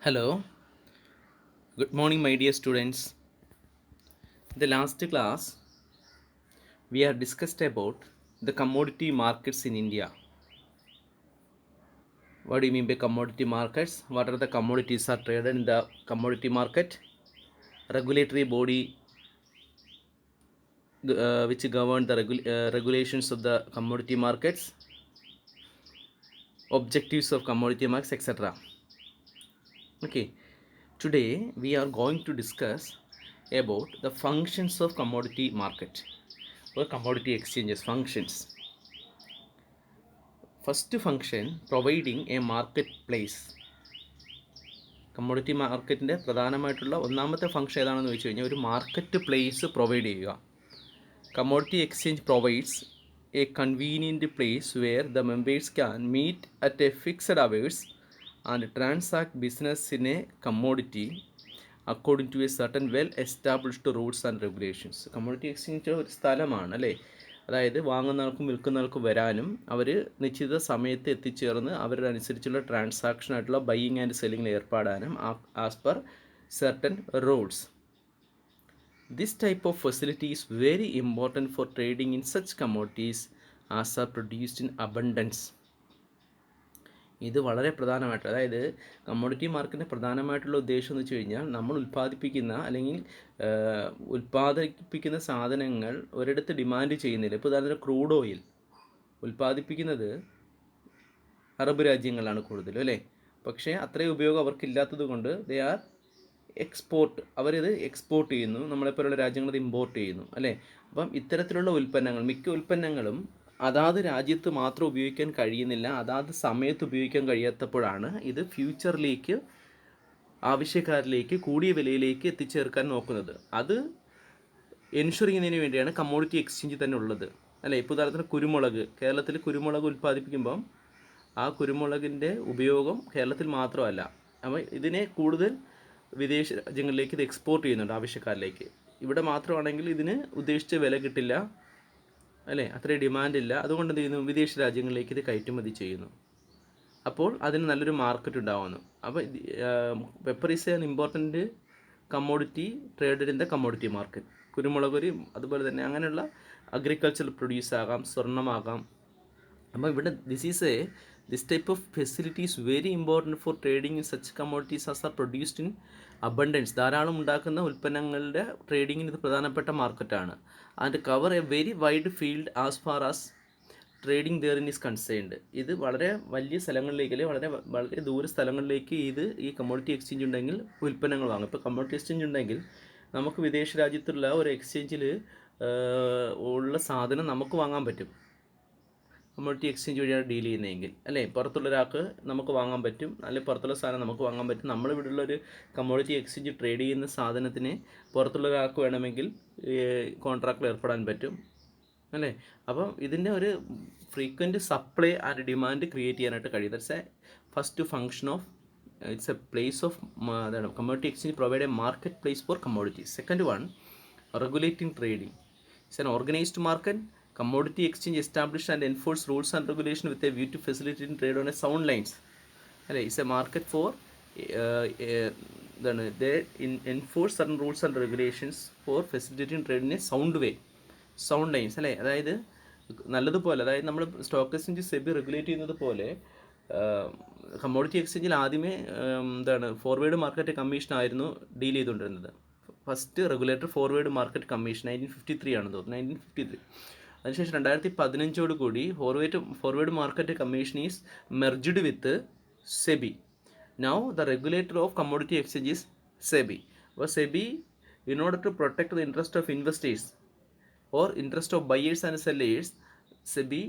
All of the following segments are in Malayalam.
Hello, good morning, my dear students. In the last class, we have discussed about the commodity markets in India. What do you mean by commodity markets? What are the commodities are traded in the commodity market? Regulatory body which govern the regulations of the commodity markets, objectives of commodity markets, etc. Okay, today we are going to discuss about the functions of commodity market or commodity exchanges functions. First function, providing a market place. Commodity മാർക്കറ്റിൻ്റെ പ്രധാനമായിട്ടുള്ള ഒന്നാമത്തെ ഫംഗ്ഷൻ ഏതാണെന്ന് ചോദിച്ചു കഴിഞ്ഞാൽ ഒരു മാർക്കറ്റ് പ്ലേസ് പ്രൊവൈഡ് ചെയ്യുക. Commodity exchange provides a convenient place where the members can meet at a fixed hours and transact business in a commodity according to a certain well established rules and regulations. Commodity exchange ഒരു സ്ഥലമാണ് അല്ലേ, അതായത് വാങ്ങുന്നവർക്കും വിൽക്കുന്നവർക്കും വരാനും അവർ നിശ്ചിത സമയത്ത് എത്തിച്ചേർന്ന് അവരുടെ അനുസരിച്ചുള്ള ട്രാൻസാക്ഷനായിട്ടുള്ള ബൈയിങ് ആൻഡ് സെല്ലിങ്ങിൽ ഏർപ്പെടാനും as per certain rules. This type of facility is very important for trading in such commodities as are produced in abundance. ഇത് വളരെ പ്രധാനമായിട്ട്, അതായത് കമ്മോഡിറ്റി മാർക്കറ്റിൻ്റെ പ്രധാനമായിട്ടുള്ള ഉദ്ദേശം എന്ന് വെച്ച് കഴിഞ്ഞാൽ നമ്മൾ ഉൽപ്പാദിപ്പിക്കുന്ന അല്ലെങ്കിൽ ഉൽപ്പാദിപ്പിക്കുന്ന സാധനങ്ങൾ ഒരിടത്ത് ഡിമാൻഡ് ചെയ്യുന്നില്ല. ഇപ്പോൾ ഉദാഹരണത്തിന് ക്രൂഡ് ഓയിൽ ഉൽപ്പാദിപ്പിക്കുന്നത് അറബ് രാജ്യങ്ങളാണ് കൂടുതലും അല്ലേ, പക്ഷേ അത്രയും ഉപയോഗം അവർക്കില്ലാത്തത് കൊണ്ട് ദേ ആർ എക്സ്പോർട്ട്, അവരിത് എക്സ്പോർട്ട് ചെയ്യുന്നു, നമ്മളെപ്പോലുള്ള രാജ്യങ്ങൾ ഇമ്പോർട്ട് ചെയ്യുന്നു അല്ലേ. അപ്പം ഇത്തരത്തിലുള്ള ഉൽപ്പന്നങ്ങൾ, മിക്ക ഉൽപ്പന്നങ്ങളും അതാത് രാജ്യത്ത് മാത്രം ഉപയോഗിക്കാൻ കഴിയുന്നില്ല, അതാത് സമയത്ത് ഉപയോഗിക്കാൻ കഴിയാത്തപ്പോഴാണ് ഇത് ഫ്യൂച്ചറിലേക്ക് ആവശ്യക്കാരിലേക്ക് കൂടിയ വിലയിലേക്ക് എത്തിച്ചേർക്കാൻ നോക്കുന്നത്. അത് എൻഷുർ ചെയ്യുന്നതിന് വേണ്ടിയാണ് കമ്മോഡിറ്റി എക്സ്ചേഞ്ച് തന്നെ ഉള്ളത് അല്ലേ. ഇപ്പോൾ ഉദാഹരണത്തിന് കുരുമുളക്, കേരളത്തിൽ കുരുമുളക് ഉൽപ്പാദിപ്പിക്കുമ്പം ആ കുരുമുളകിൻ്റെ ഉപയോഗം കേരളത്തിൽ മാത്രമല്ല, അപ്പോൾ ഇതിനെ കൂടുതൽ വിദേശ രാജ്യങ്ങളിലേക്ക് ഇത് എക്സ്പോർട്ട് ചെയ്യുന്നുണ്ട് ആവശ്യക്കാരിലേക്ക്. ഇവിടെ മാത്രമാണെങ്കിൽ ഇതിന് ഉദ്ദേശിച്ച വില കിട്ടില്ല അല്ലേ, അത്രയും ഡിമാൻഡില്ല. അതുകൊണ്ട് എന്ത് ചെയ്യുന്നു, വിദേശ രാജ്യങ്ങളിലേക്ക് ഇത് കയറ്റുമതി ചെയ്യുന്നു. അപ്പോൾ അതിന് നല്ലൊരു മാർക്കറ്റ് ഉണ്ടാവുന്നു. അപ്പോൾ pepper is an important commodity traded in the commodity market. കുരുമുളകൊരു, അതുപോലെ തന്നെ അങ്ങനെയുള്ള അഗ്രികൾച്ചറൽ പ്രൊഡ്യൂസ് ആകാം, സ്വർണ്ണമാകാം. അപ്പോൾ ഇവിടെ this type of facility is very important for trading in such commodities as are produced in abundance. ധാരാളം ഉണ്ടാക്കുന്ന ഉൽപ്പന്നങ്ങളുടെ ട്രേഡിങ്ങിന് ഇത് പ്രധാനപ്പെട്ട മാർക്കറ്റാണ്. And cover a very wide field as far as trading therein is concerned. ഇത് വളരെ വലിയ സ്ഥലങ്ങളിലേക്ക് അല്ലെങ്കിൽ വളരെ ദൂര സ്ഥലങ്ങളിലേക്ക് ഈ കമ്മോഡിറ്റി എക്സ്ചേഞ്ച് ഉണ്ടെങ്കിൽ ഉൽപ്പന്നങ്ങൾ വാങ്ങും. ഇപ്പോൾ കമ്മോഡിറ്റി എക്സ്ചേഞ്ച് ഉണ്ടെങ്കിൽ നമുക്ക് വിദേശ രാജ്യത്തുള്ള ഒരു എക്സ്ചേഞ്ചിൽ ഉള്ള സാധനം നമുക്ക് വാങ്ങാൻ പറ്റും, കമ്മോഡിറ്റി എക്സ്ചേഞ്ച് വഴിയാണ് ഡീൽ ചെയ്യുന്നതെങ്കിൽ അല്ലേ. പുറത്തുള്ള ഒരാൾക്ക് നമുക്ക് വാങ്ങാൻ പറ്റും, അല്ലെങ്കിൽ പുറത്തുള്ള സാധനം നമുക്ക് വാങ്ങാൻ പറ്റും. നമ്മളിവിടെയുള്ള ഒരു കമ്മോഡിറ്റി എക്സ്ചേഞ്ച് ട്രേഡ് ചെയ്യുന്ന സാധനത്തിന് പുറത്തുള്ള ഒരാൾക്ക് വേണമെങ്കിൽ കോൺട്രാക്റ്റിൽ ഏർപ്പെടാൻ പറ്റും അല്ലേ. അപ്പം ഇതിൻ്റെ ഒരു frequent supply and demand create ചെയ്യാനായിട്ട് കഴിയും. That's a first function of it's a place of അതാണ് commodity exchange provide a market place for commodities. Second one, regulating trading. It's an organised market. Commodity exchange establish and enforce rules and regulation with a view to facilitating trade on a sound lines. It's a market for they enforce certain rules and regulations for facilitating trade in a sound way. Sound lines അല്ലേ, അതായത് നല്ലതുപോലെ, അതായത് നമ്മൾ സ്റ്റോക്ക് എക്സ്ചേഞ്ച് സെബി റെഗുലേറ്റ് ചെയ്യുന്നത് പോലെ കമ്മോഡിറ്റി എക്സ്ചേഞ്ചിൽ ആദ്യമേ ഫോർവേഡ് മാർക്കറ്റ് കമ്മീഷനായിരുന്നു ഡീൽ ചെയ്തുകൊണ്ടിരുന്നത്. First regulator forward market commission 1953 ആണെന്ന് തോന്നുന്നു, 1953. അതിനുശേഷം 2015 കൂടി forward market commission is merged with SEBI. Now the regulator of commodity exchange is SEBI. അപ്പോൾ SEBI, in order to protect the interest of investors or interest of buyers and sellers, SEBI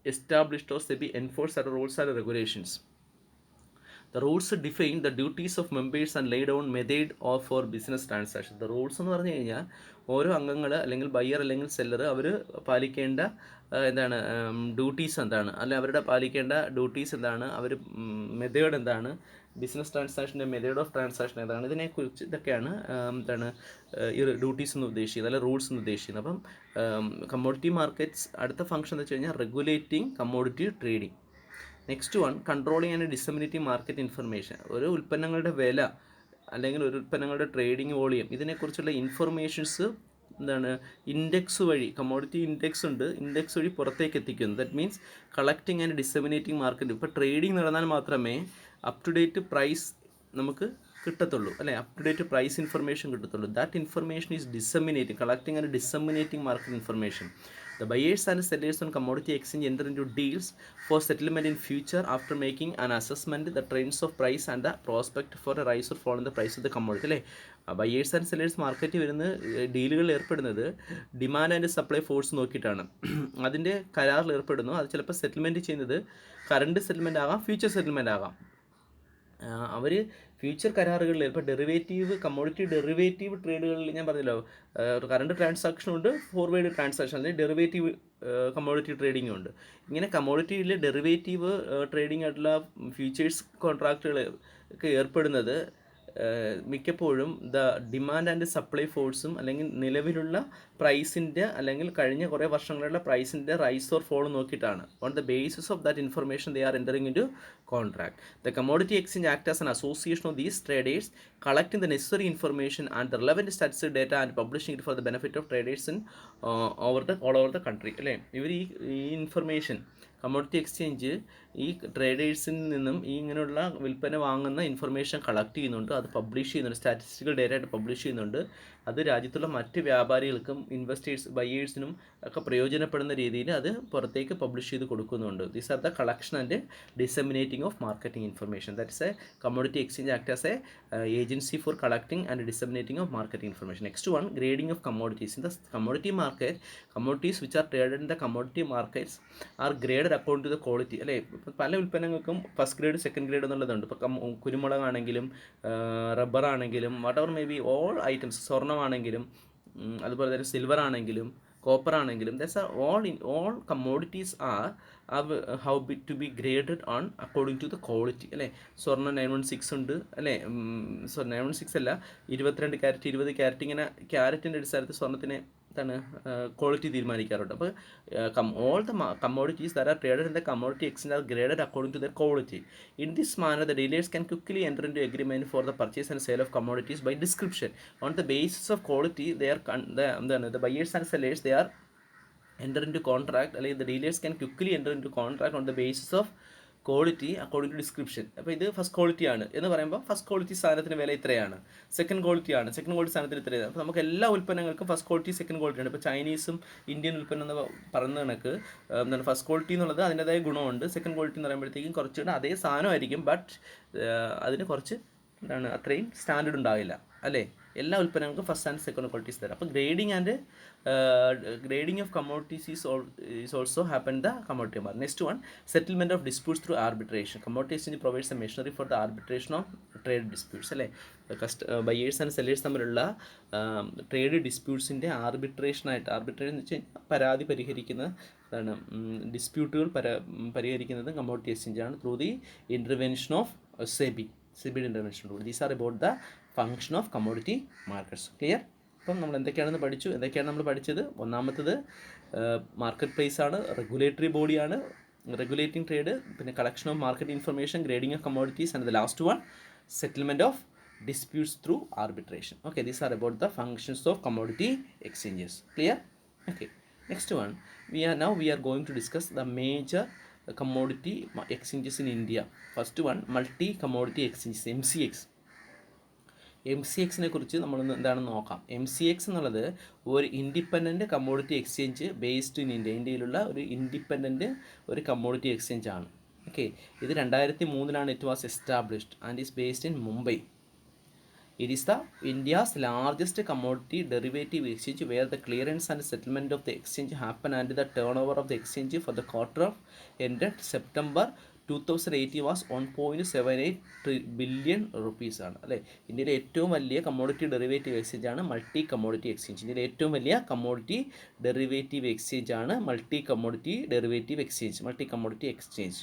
established or SEBI enforced certain rules and regulations. The rules define the duties of members and lay down method of for business transaction. The rules എന്ന് പറഞ്ഞു കഴിഞ്ഞാൽ ഓരോ അംഗങ്ങൾ അല്ലെങ്കിൽ ബയ്യർ അല്ലെങ്കിൽ സെല്ലർ അവർ പാലിക്കേണ്ട ഡ്യൂട്ടീസ് എന്താണ്, അല്ലെങ്കിൽ അവരുടെ പാലിക്കേണ്ട ഡ്യൂട്ടീസ് എന്താണ്, അവർ മെത്തേഡ് എന്താണ്, ബിസിനസ് ട്രാൻസാക്ഷൻ്റെ മെത്തേഡ് ഓഫ് ട്രാൻസാക്ഷൻ ഏതാണ്, ഇതിനെക്കുറിച്ച് ഇതൊക്കെയാണ് ഈ ഡ്യൂട്ടീസ് എന്ന് ഉദ്ദേശിക്കുന്നത്, അല്ലെങ്കിൽ റൂൾസ് എന്ന് ഉദ്ദേശിക്കുന്നത്. അപ്പം കമ്മോഡിറ്റി മാർക്കറ്റ്സ് അടുത്ത ഫംഗ്ഷൻ എന്ന് വെച്ച് കഴിഞ്ഞാൽ regulating commodity trading. Next one, controlling and disseminating market information. ഒരു ഉൽപ്പന്നങ്ങളുടെ വില അല്ലെങ്കിൽ ഒരു ഉൽപ്പന്നങ്ങളുടെ ട്രേഡിംഗ് വോളിയം ഇതിനെക്കുറിച്ചുള്ള ഇൻഫർമേഷൻസ് എന്താണ് ഇൻഡെക്സ് വഴി, കമ്മോഡിറ്റി ഇൻഡെക്സ് ഉണ്ട്, ഇൻഡെക്സ് വഴി പുറത്തേക്ക് എത്തിക്കുന്നു. That means collecting and disseminating market. ഇപ്പോൾ ട്രേഡിംഗ് നടന്നാൽ മാത്രമേ അപ് ടു ഡേറ്റ് പ്രൈസ് നമുക്ക് കിട്ടത്തുള്ളൂ, അല്ലേ? Up to date price information കിട്ടത്തുള്ളൂ. That information is disseminating, collecting and disseminating market information. The buyers and sellers on commodity exchange enter into deals for settlement in future after making an assessment the trends of price and the prospect for a rise or fall in the price of the commodity. അല്ലേ? ബയേഴ്സ് ആൻഡ് സെല്ലേഴ്സ് മാർക്കറ്റിൽ വരുന്ന ഡീലുകളിൽ ഏർപ്പെടുന്നത് ഡിമാൻഡ് ആൻഡ് സപ്ലൈ ഫോഴ്സ് നോക്കിയിട്ടാണ്. അതിൻ്റെ കരാറിൽ ഏർപ്പെടുന്നു. അത് ചിലപ്പോൾ സെറ്റിൽമെൻറ്റ് ചെയ്യുന്നത് കറണ്ട് സെറ്റിൽമെൻറ്റ് ആകാം, ഫ്യൂച്ചർ സെറ്റിൽമെൻറ്റ് ആകാം. അവർ ഫ്യൂച്ചർ കരാറുകളിൽ ഇപ്പോൾ ഡെറിവേറ്റീവ്, കമ്മോഡിറ്റി ഡെറിവേറ്റീവ് ട്രേഡുകളിൽ ഞാൻ പറഞ്ഞല്ലോ, കറണ്ട് ട്രാൻസാക്ഷനും ഉണ്ട്, ഫോർവേഡ് ട്രാൻസാക്ഷൻ അല്ലെങ്കിൽ ഡെറിവേറ്റീവ് കമ്മോഡിറ്റി ട്രേഡിങ്ങും ഉണ്ട്. ഇങ്ങനെ കമ്മോഡിറ്റിയിൽ ഡെറിവേറ്റീവ് ട്രേഡിംഗ് ആയിട്ടുള്ള ഫ്യൂച്ചേഴ്സ് കോൺട്രാക്റ്റുകൾ ഒക്കെ ഏർപ്പെടുന്നത് മിക്കപ്പോഴും ദ ഡിമാൻഡ് ആൻഡ് സപ്ലൈ ഫോഴ്സും അല്ലെങ്കിൽ നിലവിലുള്ള പ്രൈസിൻ്റെ അല്ലെങ്കിൽ കഴിഞ്ഞ കുറേ വർഷങ്ങളിലുള്ള പ്രൈസിൻ്റെ റൈസ് ഓർ ഫോൾ നോക്കിയിട്ടാണ്. On the basis of that information they are entering in to contract. The commodity exchange act as an association of these traders collecting the necessary information and the relevant statistic data and publishing it for the benefit of traders in all over the country. അല്ലേ? ഇവർ ഈ ഇൻഫർമേഷൻ, കമ്മോഡിറ്റി എക്സ്ചേഞ്ച് ഈ ട്രേഡേഴ്സിൽ നിന്നും ഈ ഇങ്ങനെയുള്ള വിൽപ്പന വാങ്ങുന്ന ഇൻഫർമേഷൻ കളക്ട് ചെയ്യുന്നുണ്ട്, അത് പബ്ലിഷ് ചെയ്യുന്നുണ്ട്, സ്റ്റാറ്റിസ്റ്റിക്കൽ ഡേറ്റ ആയിട്ട് പബ്ലിഷ് ചെയ്യുന്നുണ്ട്. അത് രാജ്യത്തുള്ള മറ്റ് വ്യാപാരികൾക്കും ഇൻവെസ്റ്റേഴ്സ് ബയേഴ്സിനും ഒക്കെ പ്രയോജനപ്പെടുന്ന രീതിയിൽ അത് പുറത്തേക്ക് പബ്ലിഷ് ചെയ്ത് കൊടുക്കുന്നുണ്ട്. These are the collection and disseminating of marketing information. That's a commodity exchange act as a agency for collecting and disseminating of marketing information. Next one, grading of commodities. In the commodity market, commodities which are traded in the commodity markets are graded according to the quality. അല്ലേ? പല ഉൽപ്പന്നങ്ങൾക്കും ഫസ്റ്റ് ഗ്രേഡ്, സെക്കൻഡ് ഗ്രേഡ് എന്നുള്ളതുണ്ട്. ഇപ്പോൾ കുരുമുളകാണെങ്കിലും റബ്ബർ ആണെങ്കിലും whatever may be all items, സ്വർണ്ണമാണെങ്കിലും അതുപോലെ തന്നെ സിൽവർ ആണെങ്കിലും കോപ്പർ ആണെങ്കിലും, that's are all commodities are how to be graded on according to the quality. അല്ലേ? സ്വർണ്ണം 916 ഉണ്ട്, അല്ലേ? 916 അല്ല, 22 ക്യാരറ്റ്, 20 ക്യാരറ്റ്, ഇങ്ങനെ ക്യാരറ്റിൻ്റെ അടിസ്ഥാനത്തിൽ സ്വർണ്ണത്തിന് ക്വാളിറ്റി തീരുമാനിക്കാറുണ്ട്. അപ്പോൾ all the commodities that are traded in the commodity exchange are graded according to the quality. In this manner the dealers can quickly enter into agreement for the purchase and sale of commodities by description. On the basis of quality they are the buyers and sellers they are enter in to contract, അല്ലെങ്കിൽ the dealers can quickly enter in to contract on the basis of quality according to description. അപ്പോൾ ഇത് ഫസ്റ്റ് ക്വാളിറ്റി ആണ് എന്ന് പറയുമ്പോൾ ഫസ്റ്റ് ക്വാളിറ്റി സാധനത്തിന് വില ഇത്രയാണ്. സെക്കൻഡ് ക്വാളിറ്റി ആണ്, സെക്കൻഡ് ക്വാളിറ്റി സാധനത്തിന് ഇത്രയാണ്. അപ്പോൾ നമുക്ക് എല്ലാ ഉൽപ്പന്നങ്ങൾക്കും ഫസ്റ്റ് ക്വാളിറ്റി, സെക്കൻഡ് ക്വാളിറ്റി ആണ്. ഇപ്പോൾ ചൈനീസും ഇന്ത്യൻ ഉൽപ്പന്നം എന്ന് പറയുന്ന കണക്ക് ഫസ്റ്റ് ക്വാളിറ്റി എന്നുള്ളത് അതിൻ്റെതായ ഗുണമുണ്ട്. സെക്കൻഡ് ക്വാളിറ്റി എന്ന് പറയുമ്പോഴത്തേക്കും കുറച്ചുകൂടെ അതേ സാധനമായിരിക്കും, ബട്ട് അതിന് കുറച്ച് അത്രയും സ്റ്റാൻഡേർഡ് ഉണ്ടാവില്ല. അല്ലേ? എല്ലാ ഉൽപ്പന്നങ്ങൾക്കും ഫസ്റ്റ് ആൻഡ് സെക്കൻഡ് ക്വാളിറ്റീസ് തരാം. അപ്പോൾ grading of commodities is also happen the commodity market. Next one, settlement of disputes through arbitration. Commodity exchange provides a machinery for the arbitration of trade disputes. അല്ലേ? ബയേഴ്സ് ആൻഡ് സെല്ലേഴ്സ് തമ്മിലുള്ള ട്രേഡ് ഡിസ്പ്യൂട്ട്സിൻ്റെ ആർബിട്രേഷൻ എന്ന് വെച്ച് കഴിഞ്ഞാൽ പരാതി പരിഹരിക്കുന്ന ഡിസ്പ്യൂട്ടുകൾ പരിഹരിക്കുന്നത് കമ്മോഡിറ്റി എക്സ്ചേഞ്ചാണ് ത്രൂ ദി ഇൻ്റർവെൻഷൻ ഓഫ് സെബിയുടെ ഇൻ്റർവെൻഷനിലൂടെ. These are about the function of commodity markets. Clear? അപ്പം നമ്മൾ എന്തൊക്കെയാണെന്ന് പഠിച്ചു. എന്തൊക്കെയാണ് നമ്മൾ പഠിച്ചത്? ഒന്നാമത്തത് മാർക്കറ്റ് പ്ലേസ് ആണ്, റെഗുലേറ്ററി ബോഡിയാണ്, റെഗുലേറ്റിംഗ് ട്രേഡ്, പിന്നെ collection of market information, grading of commodities, and the last one settlement of disputes through arbitration. Okay, these are about the functions of commodity exchanges. Clear? Okay, next one, we are going to discuss the major commodity exchanges in India. First one, multi commodity exchanges, MCX കുറിച്ച് നമ്മളൊന്ന് എന്താണെന്ന് നോക്കാം. MCX എന്നുള്ളത് ഒരു independent commodity exchange based in ഇന്ത്യയിലുള്ള ഒരു ഇൻഡിപെൻഡൻറ്റ് ഒരു കമ്മോഡിറ്റി എക്സ്ചേഞ്ച് ആണ്. ഓക്കെ, ഇത് 2003 it was established and is based in Mumbai. It is the India's largest commodity derivative exchange where the clearance and settlement of the exchange happen and the turnover of the exchange for the quarter of ended September 2018 was 1.78 billion rupees ആണ്. അല്ലേ? ഇന്ത്യയിലെ ഏറ്റവും വലിയ കമ്മോഡിറ്റി ഡെറിവേറ്റീവ് എക്സ്ചേഞ്ച് ആണ് മൾട്ടി കമ്മോഡിറ്റി എക്സ്ചേഞ്ച്. ഇന്ത്യയിലെ ഏറ്റവും വലിയ കമ്മോഡിറ്റി ഡെറിവേറ്റീവ് എക്സ്ചേഞ്ച് ആണ് മൾട്ടി കമ്മോഡിറ്റി എക്സ്ചേഞ്ച്.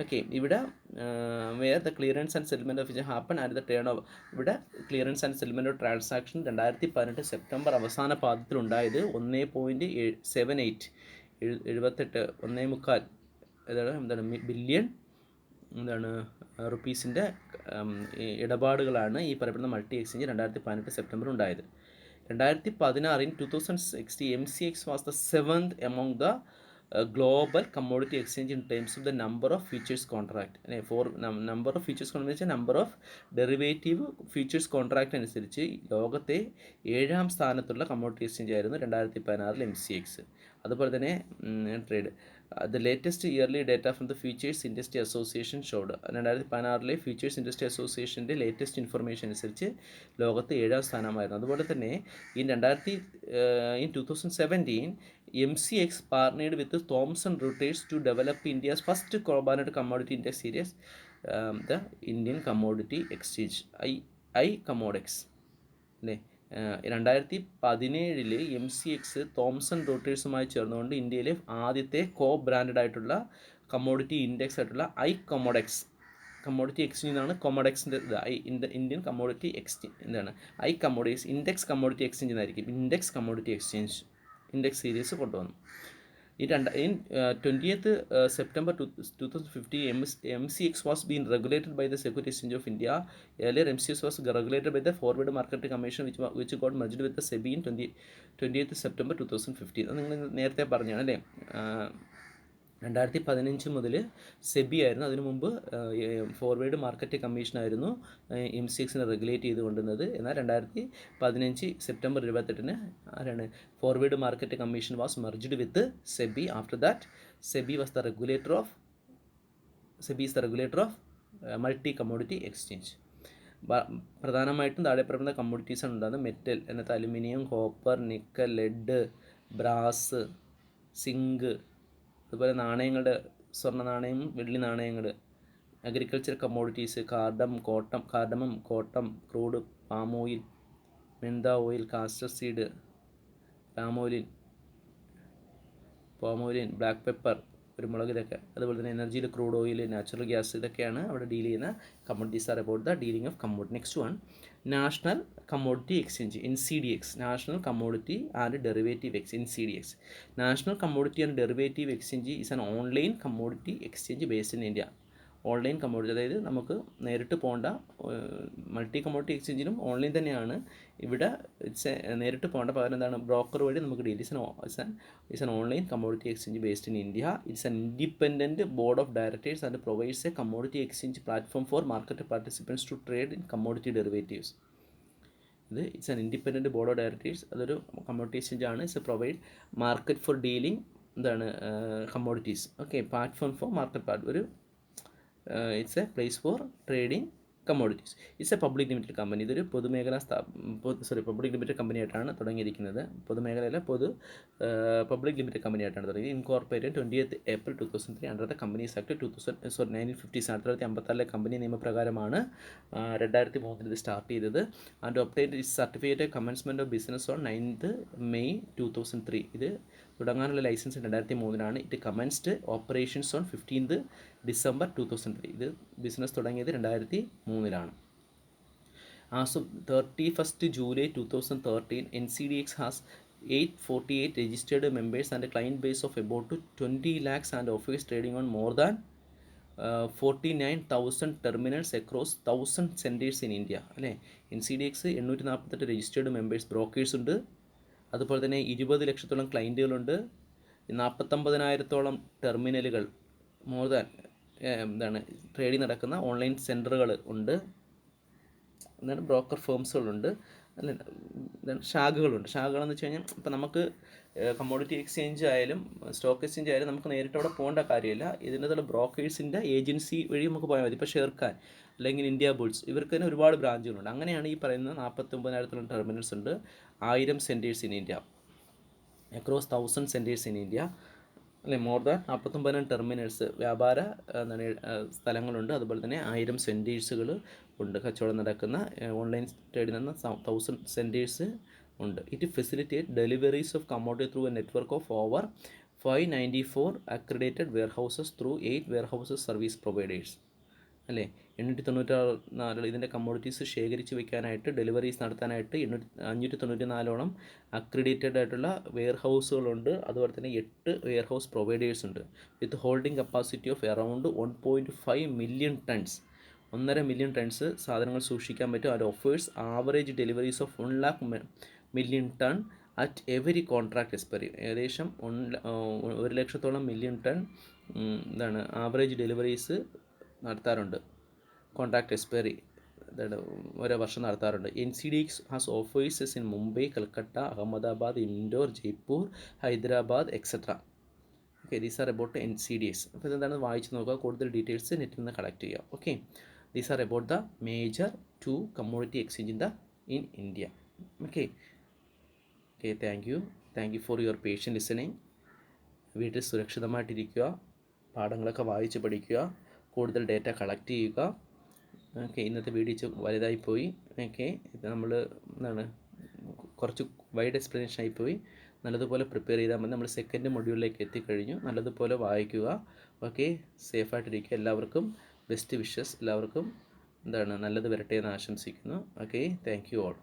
ഓക്കെ, ഇവിടെ where the clearance and settlement of happen and the turnover. ഇവിടെ clearance and settlement of transaction 2018 September അവസാന പാദത്തിലുണ്ടായത് 1.78 ബില്യൺ എന്താണ് റുപ്പീസിൻ്റെ ഇടപാടുകളാണ് ഈ പറയപ്പെടുന്ന മൾട്ടി എക്സ്ചേഞ്ച് 2018 സെപ്റ്റംബർ ഉണ്ടായത്. 2016 2060 MCX was the 7th among the global commodity exchange in terms of the number of futures contract. Number of futures contract വെച്ചാൽ number of derivative futures contract അനുസരിച്ച് ലോകത്തെ 7ാം സ്ഥാനത്തുള്ള കമ്മോഡിറ്റി എക്സ്ചേഞ്ച് ആയിരുന്നു 2016 MCX. അതുപോലെ തന്നെ trade the latest yearly data from the futures industry association showed 2016 futures industry അസോസിയേഷൻ്റെ ലേറ്റസ്റ്റ് ഇൻഫർമേഷൻ അനുസരിച്ച് ലോകത്ത് 7ാം സ്ഥാനമായിരുന്നു. അതുപോലെ തന്നെ in 2017 MCX partnered with Thomson Reuters to develop India's first carbon commodity index series, the Indian Commodity Exchange iCommodex. അല്ലേ 2017 MCX തോംസൺ റോട്ടേഴ്സുമായി ചേർന്നുകൊണ്ട് ഇന്ത്യയിലെ ആദ്യത്തെ ബ്രാൻഡഡ് ആയിട്ടുള്ള കമ്മോഡിറ്റി ഇൻഡെക്സ് ആയിട്ടുള്ള iCommodex കമ്മോഡിറ്റി എക്സ്ചേഞ്ച് എന്നാണ് കൊമോഡെക്സിൻ്റെ ഇന്ത്യൻ കമ്മോഡിറ്റി എക്സ്ചേഞ്ച് എന്താണ് iCommodex ഇൻഡെക്സ് കമ്മോഡിറ്റി എക്സ്ചേഞ്ച് എന്നായിരിക്കും. Index commodity exchange index series കൊണ്ടുവന്നു. ഈ 20th September 2015 MCX was being regulated by the Securities Exchange of India. Earlier MCX was regulated by the Forward Market Commission which got merged with the SEBI in 20th September 2015. അത് നിങ്ങൾ നേരത്തെ പറഞ്ഞാണ് അല്ലേ. 2015 മുതൽ സെബി ആയിരുന്നു, അതിനു മുമ്പ് ഫോർവേഡ് മാർക്കറ്റ് കമ്മീഷനായിരുന്നു MCXനെ റെഗുലേറ്റ് ചെയ്ത് കൊണ്ടുവന്നത്. എന്നാൽ 2015 സെപ്റ്റംബർ 28 ആരാണ് forward market commission was merged with SEBI. After that SEBI is the regulator of multi commodity exchange. പ്രധാനമായിട്ടും താഴെ പറയുന്ന കമ്മോഡിറ്റീസാണ് ഉണ്ടാകുന്നത്. മെറ്റൽ എന്നത്തെ aluminium, copper, nickel, lead, brass, zinc, അതുപോലെ നാണയങ്ങളുടെ സ്വർണ്ണ നാണയം, വെള്ളി നാണയങ്ങൾ, agriculture commodities, cardamom, cotton, crude, palm oil, mentha oil, castor seed, palmolein, black pepper, കുരുമുളക്, ഇതൊക്കെ. അതുപോലെ തന്നെ എനർജിയിൽ ക്രൂഡ് ഓയിൽ, നാച്ചുറൽ ഗ്യാസ്, ഇതൊക്കെയാണ് അവിടെ ഡീൽ ചെയ്യുന്ന commodities R about the dealing of commodity. Next one national commodity exchange NCDX, national commodity and derivative exchange. NCDX national commodity and derivative exchange is an online commodity exchange based in India. Online commodity, അതായത് നമുക്ക് നേരിട്ട് പോകേണ്ട, മൾട്ടി കമ്മോഡിറ്റി എക്സ്ചേഞ്ചിനും ഓൺലൈൻ തന്നെയാണ്. ഇവിടെ നേരിട്ട് പോകേണ്ട, പകരം എന്താണ് ബ്രോക്കർ വഴി നമുക്ക് deal. It's an online commodity exchange based in India. It's an independent board of directors and provides a commodity exchange platform for market participants to trade in commodity derivatives. It's an independent board of directors, അതൊരു കമ്മോഡിറ്റി എക്സ്ചേഞ്ച് ആണ്. It's provide market for dealing commodities. Okay, platform for market ഒരു it's a place for trading commodities. It's a public limited company. ഇതൊരു പബ്ലിക് ലിമിറ്റഡ് കമ്പനിയായിട്ടാണ് തുടങ്ങിയിരിക്കുന്നത്. പൊതുമേഖലയിലെ പബ്ലിക് ലിമിറ്റഡ് കമ്പനിയായിട്ടാണ് തുടങ്ങിയത്. Incorporated 20th April 2003 under the companies act 1950. 1954 company നിയമപ്രകാരമാണ് 2003 ഇത് സ്റ്റാർട്ട് ചെയ്തത്. And obtained its certificate commencement of business on 9th May 2003. ഇത് തുടങ്ങാനുള്ള licence 2003. It commenced operations on 15th December 2003. ഇത് ബിസിനസ് തുടങ്ങിയത് 2003. As of 31st July 2013 NCDX has 848 registered members and a client base of about 20 lakhs and offers trading on more than 49,000 terminals across 1,000 centers in India. അല്ലേ, NCDX 848 രജിസ്റ്റേർഡ് മെമ്പേഴ്സ്, ബ്രോക്കേഴ്സ് ഉണ്ട്. അതുപോലെ തന്നെ 20 ലക്ഷത്തോളം ക്ലയൻറ്റുകളുണ്ട്. 49,000-ഓളം ടെർമിനലുകൾ, മോർ ദാൻ ട്രേഡിംഗ് നടക്കുന്ന ഓൺലൈൻ സെൻറ്ററുകൾ ഉണ്ട്. ബ്രോക്കർ ഫേംസുകളുണ്ട്, ശാഖകളുണ്ട്. ശാഖകളെന്ന് വെച്ച് കഴിഞ്ഞാൽ ഇപ്പം നമുക്ക് കമ്മോഡിറ്റി എക്സ്ചേഞ്ച് ആയാലും സ്റ്റോക്ക് എക്സ്ചേഞ്ച് ആയാലും നമുക്ക് നേരിട്ട് അവിടെ പോകേണ്ട കാര്യമില്ല. ഇതിൻ്റെ ബ്രോക്കേഴ്സിൻ്റെ ഏജൻസി വഴി നമുക്ക് പോയാൽ മതി. ഇപ്പോൾ ഷെയർഖാൻ അല്ലെങ്കിൽ ഇന്ത്യ ബുൾസ്, ഇവർക്ക് തന്നെ ഒരുപാട് ബ്രാഞ്ചുകളുണ്ട്. അങ്ങനെയാണ് ഈ പറയുന്ന 49,000-ഓളം ടെർമിനൽസ് ഉണ്ട്. 1000 centres in India, across 1,000 centres in India, അല്ലെ. മോർ ദാൻ 49,000 ടെർമിനൽസ്, വ്യാപാര സ്ഥലങ്ങളുണ്ട്. അതുപോലെ തന്നെ 1000 സെൻറ്റേഴ്സുകൾ ഉണ്ട്. കച്ചവടം നടക്കുന്ന ഓൺലൈൻ ട്രേഡിൽ നിന്ന് 1,000 സെൻറ്റേഴ്സ് ഉണ്ട്. It facilitate deliveries of commodity through A network of over 594 accredited warehouses through 8 warehouses service providers. അല്ലേ, 894 ഇതിൻ്റെ കമ്മോഡിറ്റീസ് ശേഖരിച്ച് വെക്കാനായിട്ട്, ഡെലിവറീസ് നടത്താനായിട്ട് 594ഓളം അക്രഡിറ്റഡ് ആയിട്ടുള്ള വെയർ ഹൗസുകളുണ്ട്. അതുപോലെ തന്നെ 8 വെയർ ഹൗസ് പ്രൊവൈഡേഴ്സ് ഉണ്ട് with holding capacity of around 1.5 million tons. 1.5 million tons സാധനങ്ങൾ സൂക്ഷിക്കാൻ പറ്റും. അത് offers average deliveries of 1 lakh million ton at every contract expiry. ഏകദേശം 1 ലക്ഷത്തോളം മില്യൺ ടൺ എന്താണ് ആവറേജ് ഡെലിവറീസ് നടത്താറുണ്ട്. കോൺട്രാക്ട് എക്സ്പയറി ഓരോ വർഷം നടത്താറുണ്ട്. NCDX has offices in Mumbai, Calcutta, Ahmedabad, Indore, Jaipur, Hyderabad etcetera. Okay, these are about NCDS. അപ്പോൾ ഇതെന്താണ് വായിച്ച് നോക്കുക, കൂടുതൽ ഡീറ്റെയിൽസ് നെറ്റിൽ നിന്ന് കളക്ട് ചെയ്യുക. Okay, these are about the major 2 commodity exchange in India. Okay, thank you for your patient listening. വീട്ടിൽ സുരക്ഷിതമായിട്ടിരിക്കുക, പാഠങ്ങളൊക്കെ വായിച്ച് പഠിക്കുക, കൂടുതൽ ഡേറ്റ കളക്ട് ചെയ്യുക. ഓക്കെ, ഇന്നത്തെ വീഡിയോ വലുതായിപ്പോയി. ഓക്കെ, ഇത് നമ്മൾ എന്താണ് കുറച്ച് വൈഡ് എക്സ്പ്ലനേഷൻ ആയിപ്പോയി. നല്ലതുപോലെ പ്രിപ്പയർ ചെയ്താൽ മതി. നമ്മൾ സെക്കൻഡ് മൊഡ്യൂളിലേക്ക് എത്തിക്കഴിഞ്ഞു. നല്ലതുപോലെ വായിക്കുക. ഓക്കെ, സേഫായിട്ടിരിക്കുക. എല്ലാവർക്കും ബെസ്റ്റ് വിഷസ്. എല്ലാവർക്കും നല്ലത് വരട്ടെ എന്ന് ആശംസിക്കുന്നു. Okay, thank you all.